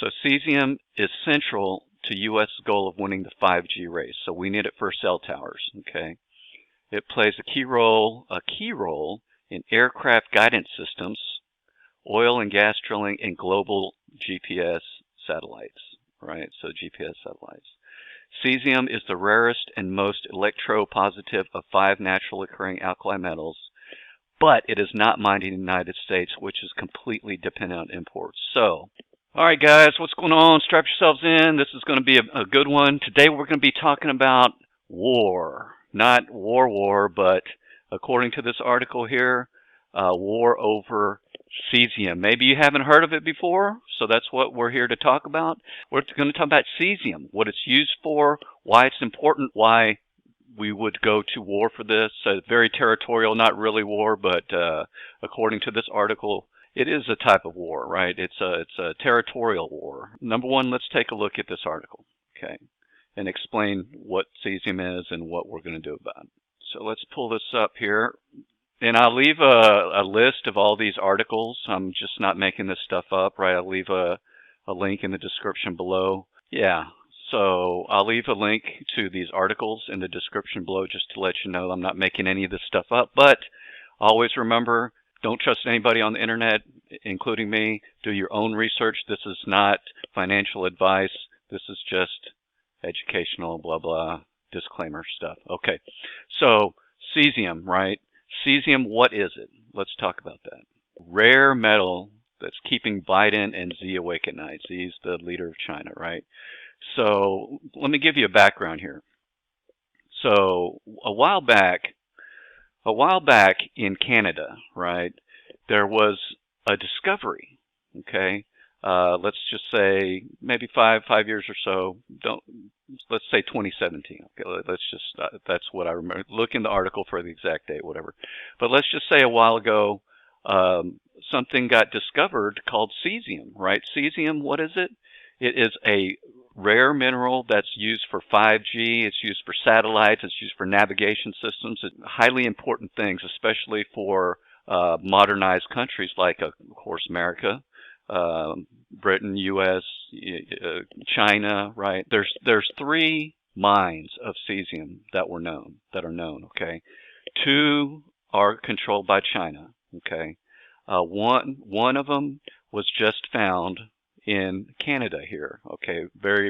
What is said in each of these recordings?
So cesium is central to U.S. goal of winning the 5G race. So we need it for cell towers. Okay. It plays a key role in aircraft guidance systems, oil and gas drilling, and global GPS satellites. Right. So GPS satellites. Cesium is the rarest and most electropositive of 5 naturally occurring alkali metals, but it is not mined in the United States, which is completely dependent on imports. So, all right, guys, what's going on? Strap yourselves in. This is going to be a good one. Today we're going to be talking about war. Not war, but according to this article here, war over cesium. Maybe you haven't heard of it before, so that's what we're here to talk about. We're going to talk about cesium, what it's used for, why it's important, why we would go to war for this. Very territorial, not really war, but according to this article, it is a type of war, right? It's a territorial war. Number one, let's take a look at this article, okay, and explain what cesium is and what we're going to do about it. So let's pull this up here. And I'll leave a list of all these articles. I'm just not making this stuff up, right? I'll leave a link in the description below. Yeah, so I'll leave a link to these articles in the description below just to let you know I'm not making any of this stuff up. But always remember, don't trust anybody on the internet, including me. Do your own research. This is not financial advice. This is just educational, blah, blah, disclaimer stuff. Okay, so cesium, right? Cesium, what is it? Let's talk about that. Rare metal that's keeping Biden and Xi awake at night. Xi's the leader of China, right? So let me give you a background here. So a while back in Canada, right, there was a discovery, okay? Let's just say maybe five years or so. Let's say 2017. Okay, let's just that's what I remember. Look in the article for the exact date, whatever. But let's just say a while ago, something got discovered called cesium. Right? Cesium. What is it? It is a rare mineral that's used for 5G. It's used for satellites. It's used for navigation systems. It's highly important things, especially for modernized countries like, of course, America. Britain, U.S., China, right? There's 3 mines of cesium that are known, okay? 2 are controlled by China, okay? One of them was just found in Canada here, okay?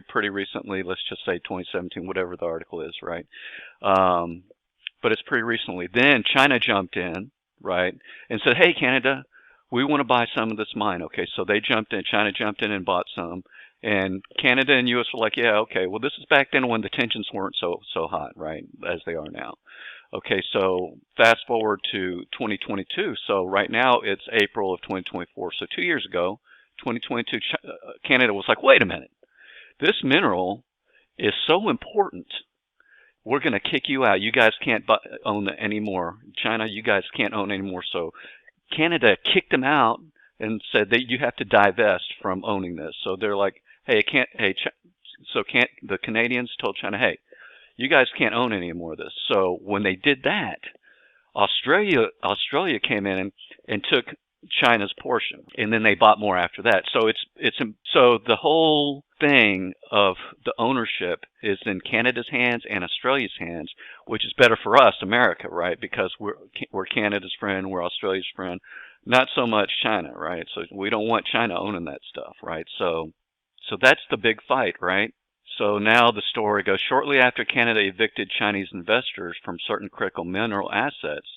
Pretty recently, let's just say 2017, whatever the article is, right? But it's pretty recently. Then China jumped in, right, and said, hey, Canada, we want to buy some of this mine. Okay, so China jumped in and bought some. And Canada and U.S. were like, yeah, okay, well, this is back then when the tensions weren't so hot, right, as they are now. Okay, so fast forward to 2022. So right now it's April of 2024. So 2 years ago, 2022, Canada was like, wait a minute. This mineral is so important. We're going to kick you out. You guys can't own it anymore. China, you guys can't own anymore. So Canada kicked them out and said that you have to divest from owning this. So they're like, hey, the Canadians told China, hey, you guys can't own any more of this. So when they did that, Australia came in and took China's portion, and then they bought more after that. So so the whole thing of the ownership is in Canada's hands and Australia's hands, which is better for us, America, right? Because we're Canada's friend, we're Australia's friend, not so much China, right? So we don't want China owning that stuff, right? So that's the big fight, right? So now the story goes, shortly after Canada evicted Chinese investors from certain critical mineral assets,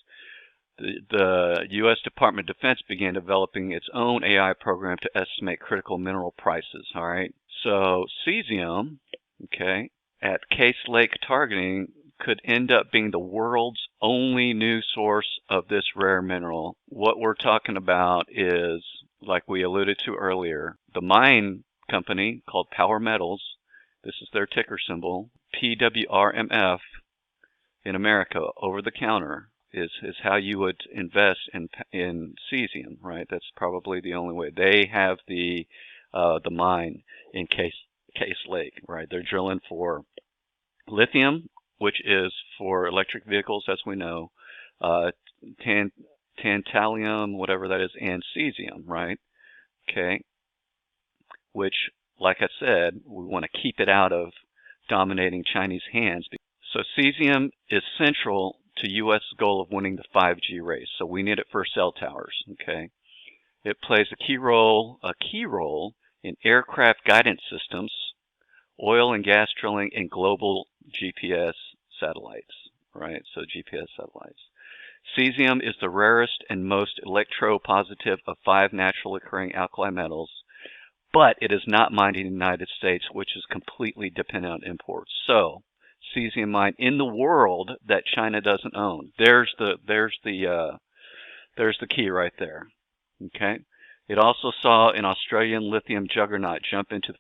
the U.S. Department of Defense began developing its own AI program to estimate critical mineral prices, all right? So cesium, okay, at Case Lake targeting could end up being the world's only new source of this rare mineral. What we're talking about is, like we alluded to earlier, the mine company called Power Metals, this is their ticker symbol, PWRMF in America, over the counter, is how you would invest in cesium, right? That's probably the only way. They have the mine in Case Lake, right? They're drilling for lithium, which is for electric vehicles, as we know, tantalum, whatever that is, and cesium, right? Okay, which like I said, we want to keep it out of dominating Chinese hands. So cesium is central to U.S. goal of winning the 5G race. So we need it for cell towers. Okay, it plays a key role in aircraft guidance systems, oil and gas drilling, and global GPS satellites. Right, so GPS satellites. Cesium is the rarest and most electropositive of 5 naturally occurring alkali metals, but it is not mined in the United States, which is completely dependent on imports. So, cesium mine in the world that China doesn't own. There's the key right there. Okay. It also saw an Australian lithium juggernaut jump into the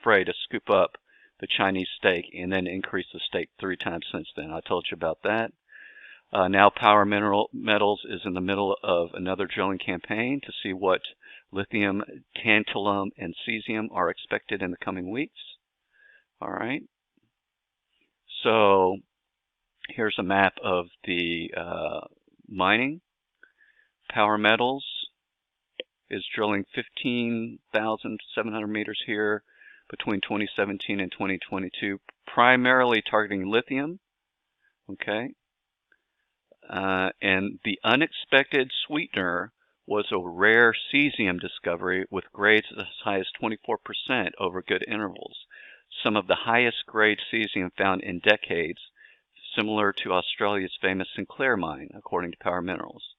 fray to scoop up the Chinese stake and then increase the stake 3 times since then. I told you about that. Now Power Metals is in the middle of another drilling campaign to see what lithium, tantalum, and cesium are expected in the coming weeks. All right. So here's a map of the mining. Power Metals is drilling 15,700 meters here between 2017 and 2022, primarily targeting lithium. Okay. And the unexpected sweetener was a rare cesium discovery with grades as high as 24% over good intervals. Some of the highest grade cesium found in decades, similar to Australia's famous Sinclair mine, according to Power Minerals.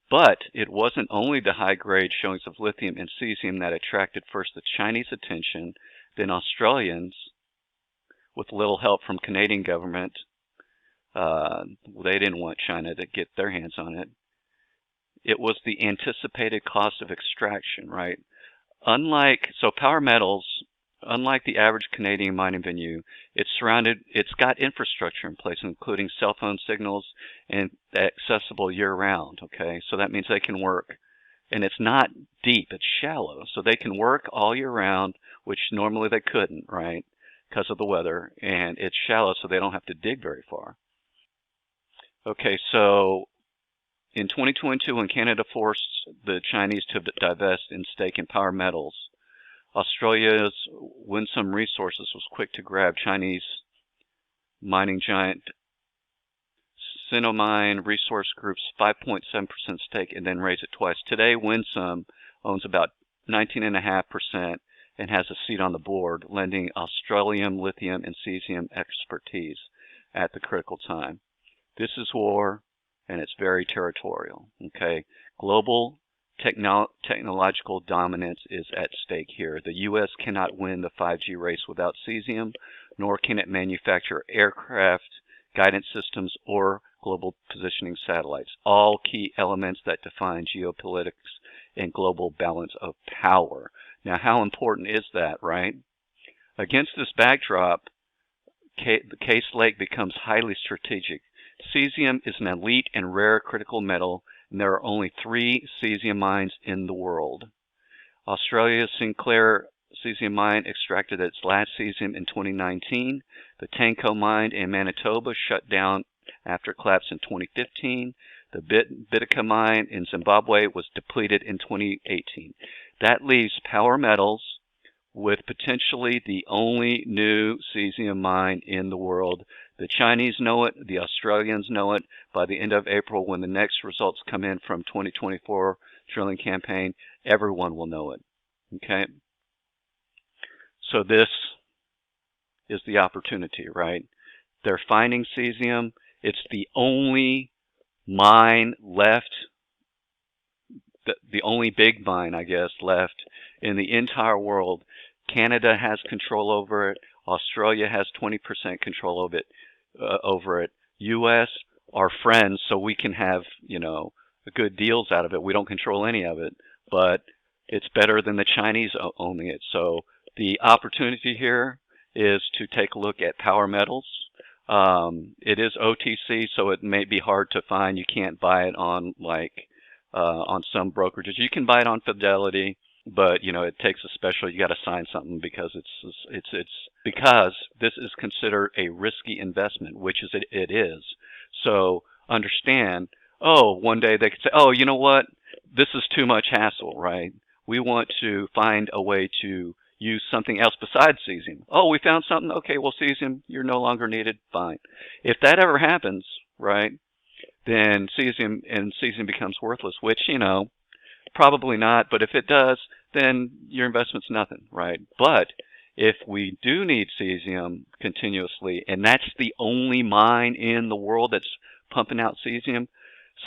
But it wasn't only the high grade showings of lithium and cesium that attracted first the Chinese attention, then Australians, with little help from Canadian government. They didn't want China to get their hands on it. It was the anticipated cost of extraction, right? Power Metals, unlike the average Canadian mining venue, it's got infrastructure in place, including cell phone signals and accessible year-round, okay? So that means they can work, and it's not deep, it's shallow, so they can work all year round, which normally they couldn't, right, because of the weather, and it's shallow, so they don't have to dig very far. Okay, so in 2022, when Canada forced the Chinese to divest in stake in Power Metals, Australia's Winsome Resources was quick to grab Chinese mining giant Sinomine Resource Group's 5.7% stake and then raise it twice. Today, Winsome owns about 19.5% and has a seat on the board, lending Australian lithium and cesium expertise at the critical time. This is war, and it's very territorial. Okay, global technological dominance is at stake here. The U.S. cannot win the 5G race without cesium, nor can it manufacture aircraft guidance systems or global positioning satellites, all key elements that define geopolitics and global balance of power. Now, how important is that, right? Against this backdrop, the Case Lake becomes highly strategic. Cesium is an elite and rare critical metal, and there are only 3 cesium mines in the world. Australia's Sinclair cesium mine extracted its last cesium in 2019. The Tanko mine in Manitoba shut down after collapse in 2015. The Bidaka mine in Zimbabwe was depleted in 2018. That leaves Power Metals with potentially the only new cesium mine in the world. The Chinese know it, the Australians know it. By the end of April, when the next results come in from 2024 drilling campaign, everyone will know it. Okay? So this is the opportunity, right? They're finding cesium. It's the only mine left, the only big mine, I guess, left in the entire world. Canada has control over it. Australia has 20% control of it, over it. U.S. are friends, so we can have, good deals out of it. We don't control any of it, but it's better than the Chinese owning it. So the opportunity here is to take a look at Power Metals. It is OTC, so it may be hard to find. You can't buy it on on some brokerages. You can buy it on Fidelity, but it takes a special. You got to sign something because because this is considered a risky investment, which it is. So understand. Oh, one day they could say, oh, you know what? This is too much hassle, right? We want to find a way to use something else besides cesium. Oh, we found something. Okay, well, cesium, you're no longer needed. Fine. If that ever happens, right, then cesium becomes worthless, which, you know, probably not. But if it does, then your investment's nothing, right? But if we do need cesium continuously, and that's the only mine in the world that's pumping out cesium,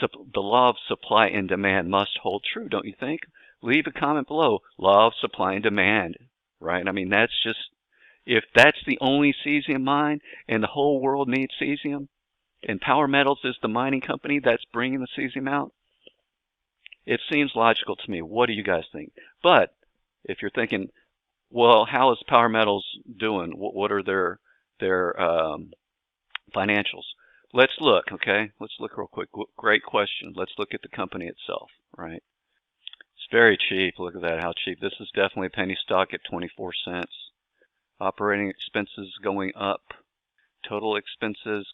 the law of supply and demand must hold true, don't you think? Leave a comment below. Law of supply and demand, right? I mean, that's just, if that's the only cesium mine and the whole world needs cesium, and Power Metals is the mining company that's bringing the cesium out, it seems logical to me. What do you guys think? But if you're thinking, well, how is Power Metals doing? What are their financials? Let's look, okay? Let's look real quick. Great question. Let's look at the company itself, right? It's very cheap. Look at that, how cheap. This is definitely a penny stock at 24 cents. Operating expenses going up. Total expenses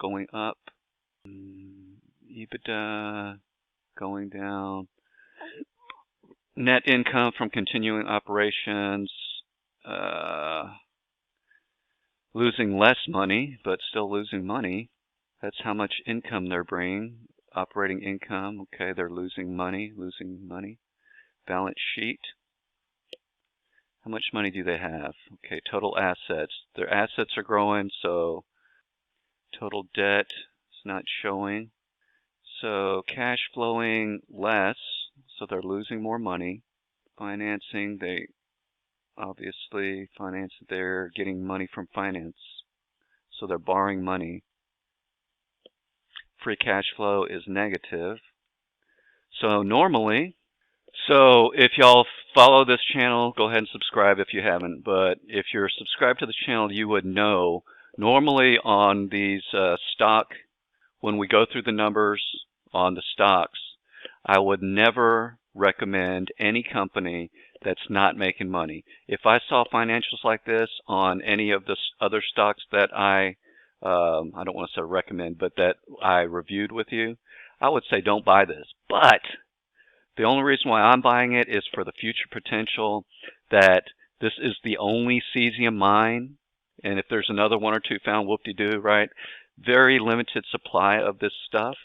going up. EBITDA going down. Net income from continuing operations, losing less money, but still losing money. That's how much income they're bringing. Operating income, okay, they're losing money. Balance sheet. How much money do they have? Okay, total assets. Their assets are growing, so total debt is not showing. So cash flowing less, so they're losing more money. Financing, they obviously finance, they're getting money from finance, so they're borrowing money. Free cash flow is negative. So normally, if y'all follow this channel, go ahead and subscribe if you haven't, but if you're subscribed to the channel, you would know normally on these stock, when we go through the numbers on the stocks, I would never recommend any company that's not making money. If I saw financials like this on any of the other stocks that I don't want to say recommend, but that I reviewed with you, I would say don't buy this. But the only reason why I'm buying it is for the future potential that this is the only cesium mine, and if there's another one or two found, whoop-de-doo, right? Very limited supply of this stuff.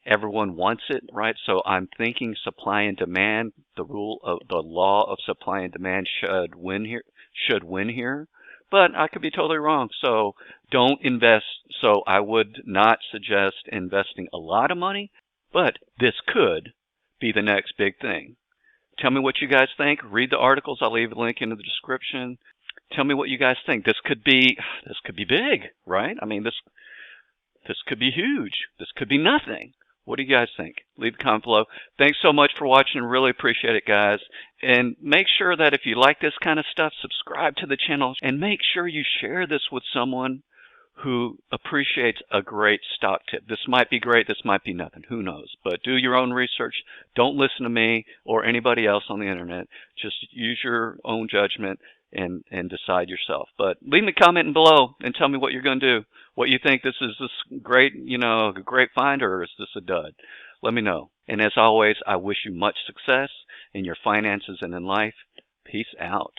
Everyone wants it, right? So I'm thinking supply and demand, the law of supply and demand should win here. But I could be totally wrong. So don't invest. So I would not suggest investing a lot of money, but this could be the next big thing. Tell me what you guys think. Read the articles. I'll leave a link in the description. Tell me what you guys think. This could be big, right? I mean, this could be huge. This could be nothing. What do you guys think? Leave a comment below. Thanks so much for watching. Really appreciate it, guys. And make sure that if you like this kind of stuff, subscribe to the channel. And make sure you share this with someone who appreciates a great stock tip. This might be great. This might be nothing. Who knows? But do your own research. Don't listen to me or anybody else on the internet. Just use your own judgment and decide yourself. But leave me a comment below and tell me what you're going to do. What you think, this great, a great find, or is this a dud? Let me know. And as always, I wish you much success in your finances and in life. Peace out.